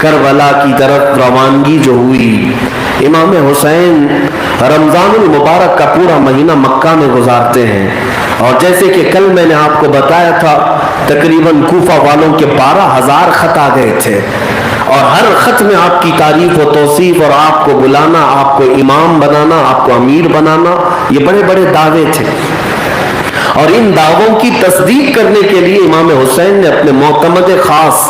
کربلا کی طرف روانگی جو ہوئی، امام حسین رمضان المبارک کا پورا مہینہ مکہ میں گزارتے ہیں، اور جیسے کہ کل میں نے آپ کو بتایا تھا تقریباً کوفہ والوں کے 12,000 خط آ گئے تھے، اور ہر خط میں آپ کی تعریف و توصیف اور آپ کو بلانا، آپ کو امام بنانا، آپ کو امیر بنانا، یہ بڑے بڑے دعوے تھے۔ اور ان دعووں کی تصدیق کرنے کے لیے امام حسین نے اپنے معتمد خاص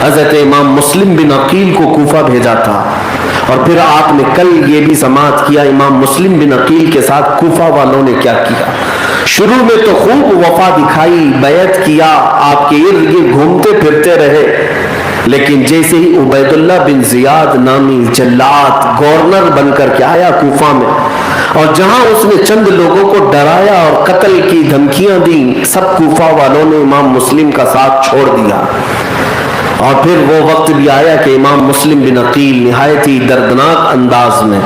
حضرت امام مسلم بن عقیل کو کوفہ بھیجا تھا، اور پھر آپ نے کل یہ بھی سماعت کیا امام مسلم بن عقیل کے ساتھ کوفہ والوں نے کیا کیا۔ شروع میں تو خوب وفا دکھائی، بیعت کیا، آپ کے ارد گرد گھومتے پھرتے رہے، لیکن جیسے ہی عبید اللہ بن زیاد نامی جلاد گورنر بن کر کے آیا کوفہ میں، اور جہاں اس نے چند لوگوں کو ڈرایا اور قتل کی دھمکیاں دیں، سب کوفہ والوں نے امام مسلم کا ساتھ چھوڑ دیا۔ اور پھر وہ وقت بھی آیا کہ امام مسلم بن عقیل نہایت ہی دردناک انداز میں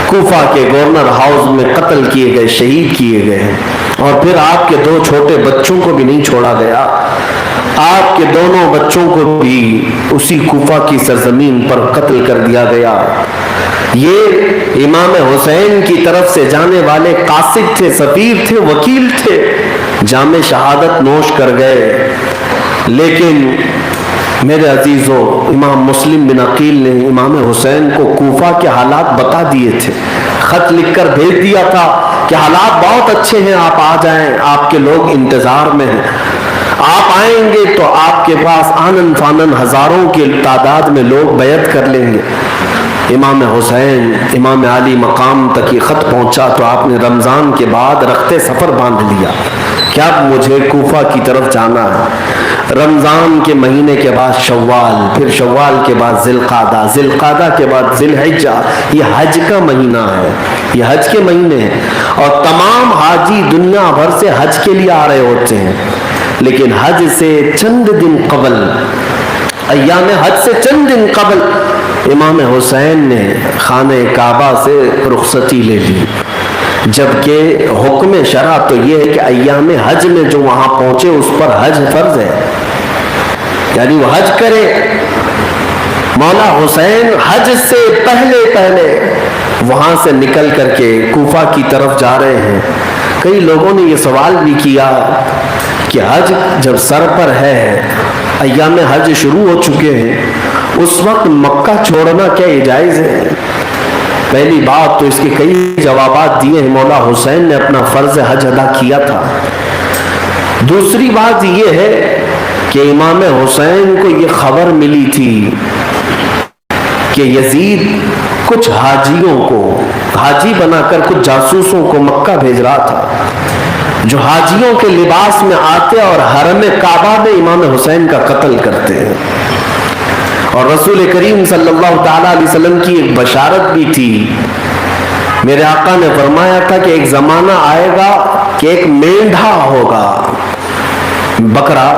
کوفہ کے گورنر ہاؤس میں قتل کیے گئے، شہید کیے گئے، اور پھر آپ کے 2 چھوٹے بچوں کو بھی نہیں چھوڑا گیا، آپ کے دونوں بچوں کو بھی اسی کوفہ کی سرزمین پر قتل کر دیا گیا۔ یہ امام حسین کی طرف سے جانے والے قاصد تھے، سفیر تھے، وکیل تھے، جام شہادت نوش کر گئے۔ لیکن میرے عزیزو، امام مسلم بن عقیل نے امام حسین کو کوفہ کے حالات بتا دیے تھے، خط لکھ کر بھیج دیا تھا کہ حالات بہت اچھے ہیں، آپ آ جائیں، آپ کے لوگ انتظار میں ہیں، آپ آئیں گے تو آپ کے پاس آنن فانن ہزاروں کی تعداد میں لوگ بیعت کر لیں گے۔ امام حسین امام علی مقام تک یہ خط پہنچا تو آپ نے رمضان کے بعد رخت سفر باندھ لیا کہ اب مجھے کوفہ کی طرف جانا ہے۔ رمضان کے مہینے کے بعد شوال، پھر شوال کے بعد ذی القعدہ، ذی القعدہ کے بعد ذی الحجہ، یہ حج کا مہینہ ہے، یہ حج کے مہینے ہیں، اور تمام حاجی دنیا بھر سے حج کے لیے آ رہے ہوتے ہیں، لیکن حج سے چند دن قبل، ایام حج سے چند دن قبل امام حسین نے خانہ کعبہ سے رخصتی لے لی، جبکہ حکم شرع تو یہ ہے کہ ایام حج میں جو وہاں پہنچے اس پر حج فرض ہے، یعنی وہ حج کرے۔ مولا حسین حج سے پہلے وہاں سے نکل کر کے کوفہ کی طرف جا رہے ہیں۔ کئی لوگوں نے یہ سوال بھی کیا کہ حج جب سر پر ہے، ایام حج شروع ہو چکے ہیں، اس وقت مکہ چھوڑنا کیا یہ جائز ہے؟ پہلی بات تو اس کے کئی جوابات دیے ہیں، مولا حسین نے اپنا فرض حج ادا کیا تھا۔ دوسری بات یہ ہے کہ امام حسین کو یہ خبر ملی تھی کہ یزید کچھ حاجیوں کو حاجی بنا کر کچھ جاسوسوں کو مکہ بھیج رہا تھا، جو حاجیوں کے لباس میں آتے اور حرم کعبہ میں امام حسین کا قتل کرتے ہیں۔ اور رسول کریم صلی اللہ تعالیٰ علیہ وسلم کی ایک بشارت بھی تھی، میرے آقا نے فرمایا تھا کہ ایک زمانہ آئے گا کہ ایک مینڈھا ہوگا، بکرا،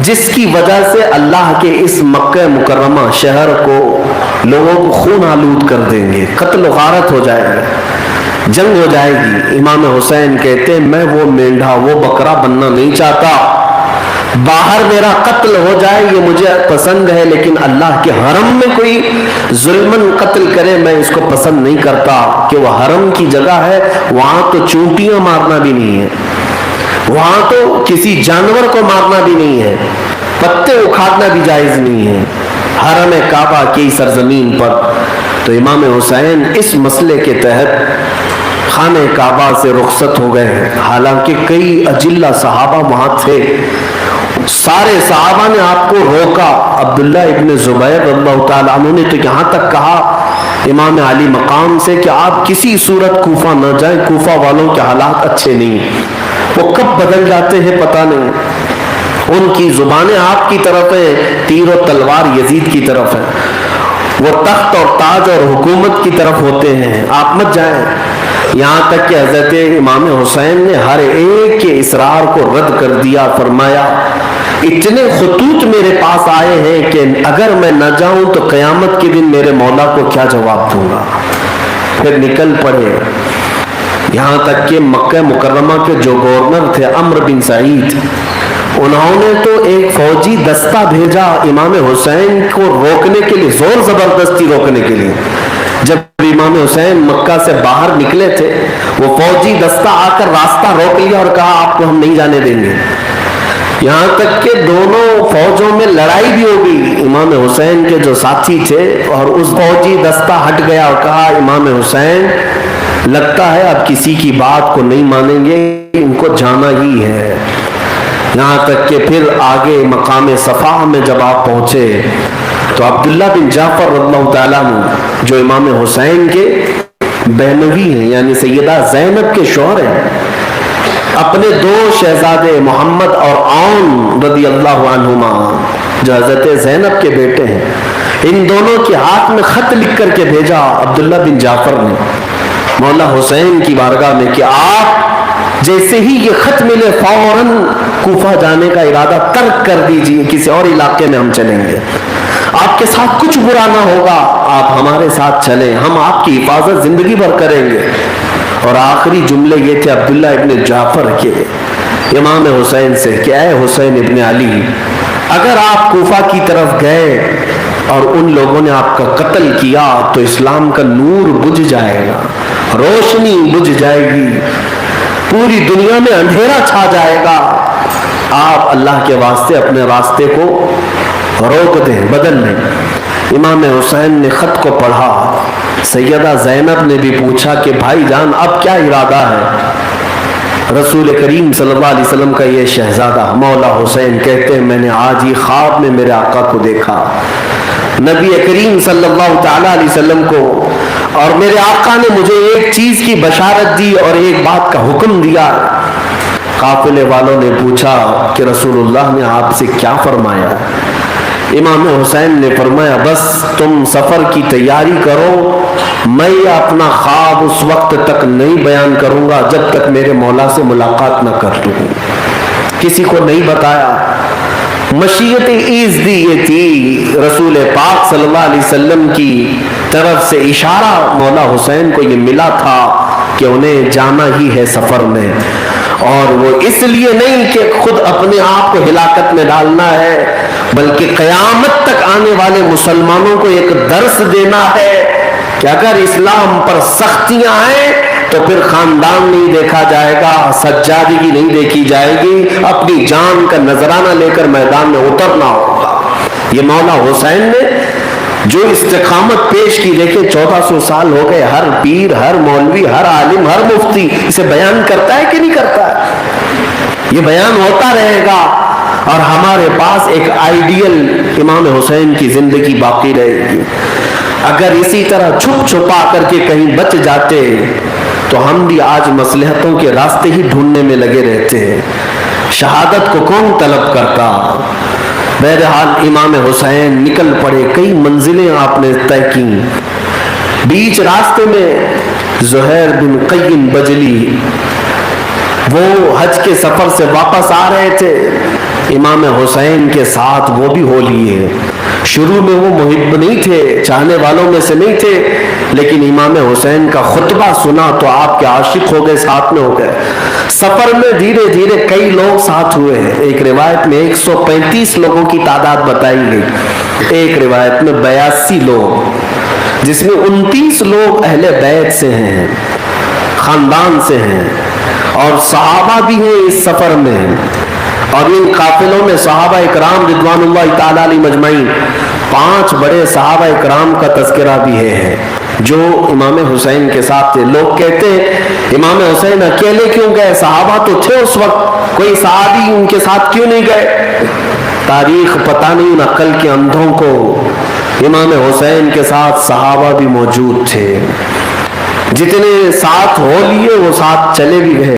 جس کی وجہ سے اللہ کے اس مکہ مکرمہ شہر کو لوگوں کو خون آلود کر دیں گے، قتل و غارت ہو جائے گا، جنگ ہو جائے گی۔ امام حسین کہتے ہیں میں وہ مینڈھا، وہ بکرا بننا نہیں چاہتا، باہر میرا قتل ہو جائے یہ مجھے پسند ہے، لیکن اللہ کے حرم میں کوئی ظلمن قتل کرے میں اس کو پسند نہیں کرتا، کہ وہ حرم کی جگہ ہے، وہاں تو چونٹیاں مارنا بھی نہیں ہے، وہاں تو کسی جانور کو مارنا بھی نہیں ہے، پتے اکھاڑنا بھی جائز نہیں ہے، حرم کعبہ کی سرزمین پر۔ تو امام حسین اس مسئلے کے تحت خانہ کعبہ سے رخصت ہو گئے ہیں، حالانکہ کئی اجلہ صحابہ وہاں تھے، سارے صحابہ نے آپ کو روکا۔ عبداللہ ابن زبیر رضی اللہ تعالیٰ عنہ نے تو یہاں تک کہا امام علی مقام سے کہ آپ کسی صورت کوفہ نہ جائیں، کوفہ والوں کے حالات اچھے نہیں، وہ کب بدل جاتے ہیں پتہ نہیں، ان کی زبانیں آپ کی طرف ہیں، تیر و تلوار یزید کی طرف ہے، وہ تخت اور تاج اور حکومت کی طرف ہوتے ہیں، آپ مت جائیں۔ یہاں تک کہ حضرت امام حسین نے ہر ایک کے اصرار کو رد کر دیا، فرمایا اتنے خطوط میرے پاس آئے ہیں کہ اگر میں نہ جاؤں تو قیامت کے دن میرے مولا کو کیا جواب دوں گا۔ پھر نکل پڑے، یہاں تک کہ مکہ مکرمہ کے جو گورنر تھے عمرو بن سعید، انہوں نے تو ایک فوجی دستہ بھیجا امام حسین کو روکنے کے لیے، زور زبردستی روکنے کے لیے. جب امام حسین مکہ سے باہر نکلے تھے، وہ فوجی دستہ آ کر راستہ روک لیا اور کہا آپ کو ہم نہیں جانے دیں گے. یہاں تک کہ دونوں فوجوں میں لڑائی بھی ہو گئی. امام حسین کے جو ساتھی تھے اور اس فوجی دستہ ہٹ گیا اور کہا امام حسین لگتا ہے اب کسی کی بات کو نہیں مانیں گے، ان کو جانا ہی ہے. یہاں تک کہ پھر آگے مقام صفا میں جب آپ پہنچے تو عبداللہ بن جعفر رضی اللہ تعالیٰ عنہ جو امام حسین کے بہنوی ہیں، یعنی سیدہ زینب کے شوہر ہیں، اپنے دو شہزادے محمد اور عون رضی اللہ عنہما جو حضرت زینب کے بیٹے ہیں، ان دونوں کے ہاتھ میں خط لکھ کر کے بھیجا عبداللہ بن جعفر نے مولا حسین کی بارگاہ میں کہ آپ جیسے ہی یہ خط ملے فوراً کوفہ جانے کا ارادہ ترک کر دیجئے، کسی اور علاقے میں ہم چلیں گے، آپ کے ساتھ کچھ برا نہ ہوگا، آپ ہمارے ساتھ چلیں، ہم آپ کی حفاظت زندگی بھر کریں گے. اور آخری جملے یہ تھے عبداللہ ابن جعفر کے امام حسین سے کہ اے حسین ابن علی، اگر آپ کوفہ کی طرف گئے اور ان لوگوں نے آپ کا قتل کیا تو اسلام کا نور بجھ جائے گا، روشنی بجھ جائے گی، پوری دنیا میں اندھیرا چھا جائے گا. آپ اللہ کے واسطے اپنے راستے کو روک دیں، بدل دیں. امام حسین نے خط کو پڑھا. سیدہ زینب نے بھی پوچھا کہ بھائی جان اب کیا ارادہ ہے؟ رسول کریم صلی اللہ علیہ وسلم کا یہ شہزادہ مولا حسین کہتے ہیں میں نے آج ہی خواب میں میرے آقا کو دیکھا، نبی کریم صلی اللہ تعالی علیہ وسلم کو، اور میرے آقا نے مجھے ایک چیز کی بشارت دی اور ایک بات کا حکم دیا. قافلے والوں نے پوچھا کہ رسول اللہ نے آپ سے کیا فرمایا؟ امام حسین نے فرمایا بس تم سفر کی تیاری کرو، میں اپنا خواب اس وقت تک نہیں بیان کروں گا جب تک میرے مولا سے ملاقات نہ کر لوں. کسی کو نہیں بتایا. مشیت ایزدی یہ تھی، رسول پاک صلی اللہ علیہ وسلم کی طرف سے اشارہ مولا حسین کو یہ ملا تھا کہ انہیں جانا ہی ہے سفر میں، اور وہ اس لیے نہیں کہ خود اپنے آپ کو ہلاکت میں ڈالنا ہے، بلکہ قیامت تک آنے والے مسلمانوں کو ایک درس دینا ہے کہ اگر اسلام پر سختیاں آئیں تو پھر خاندان نہیں دیکھا جائے گا، سجادگی نہیں دیکھی جائے گی، اپنی جان کا نذرانہ لے کر میدان میں اترنا ہوگا. یہ مولا حسین نے جو استقامت پیش کی، دیکھیں 1400 سال ہو گئے، ہر پیر، ہر مولوی، ہر عالم، ہر مفتی اسے بیان کرتا ہے کہ نہیں کرتا ہے؟ یہ بیان ہوتا رہے گا اور ہمارے پاس ایک آئیڈیل امام حسین کی زندگی باقی رہے گی. اگر اسی طرح چھپ چھپا کر کے کہیں بچ جاتے تو ہم بھی آج مصلحتوں کے راستے ہی ڈھونڈنے میں لگے رہتے ہیں. شہادت کو کون طلب کرتا؟ بہرحال امام حسین نکل پڑے. کئی منزلیں آپ نے طے کی. بیچ راستے میں زہیر بن قیم بجلی وہ حج کے سفر سے واپس آ رہے تھے، امام حسین کے ساتھ وہ بھی ہو لیے. شروع میں وہ محب نہیں تھے، چاہنے والوں میں سے نہیں تھے، لیکن امام حسین کا خطبہ سنا تو آپ کے عاشق ہو گئے، ساتھ میں ہو گئے. سفر میں دھیرے دھیرے کئی لوگ ساتھ ہوئے. ایک روایت میں 135 لوگوں کی تعداد بتائی گئی، ایک روایت میں 82 لوگ، جس میں 29 لوگ اہل بیت سے ہیں، خاندان سے ہیں، اور صحابہ بھی ہیں اس سفر میں. اور ان قافلوں میں صحابہ اکرام رضوان اللہ تعالی علیہ مجمعین، 5 بڑے صحابہ اکرام کا تذکرہ بھی ہے جو امام حسین کے ساتھ تھے. لوگ کہتے ہیں امام حسین اکیلے کیوں گئے؟ صحابہ تو تھے اس وقت، کوئی صحابی ان کے ساتھ کیوں نہیں گئے؟ تاریخ پتہ نہیں، ان عقل کے اندھوں کو امام حسین کے ساتھ صحابہ بھی موجود تھے. جتنے ساتھ ہو لیے وہ ساتھ چلے بھی گئے.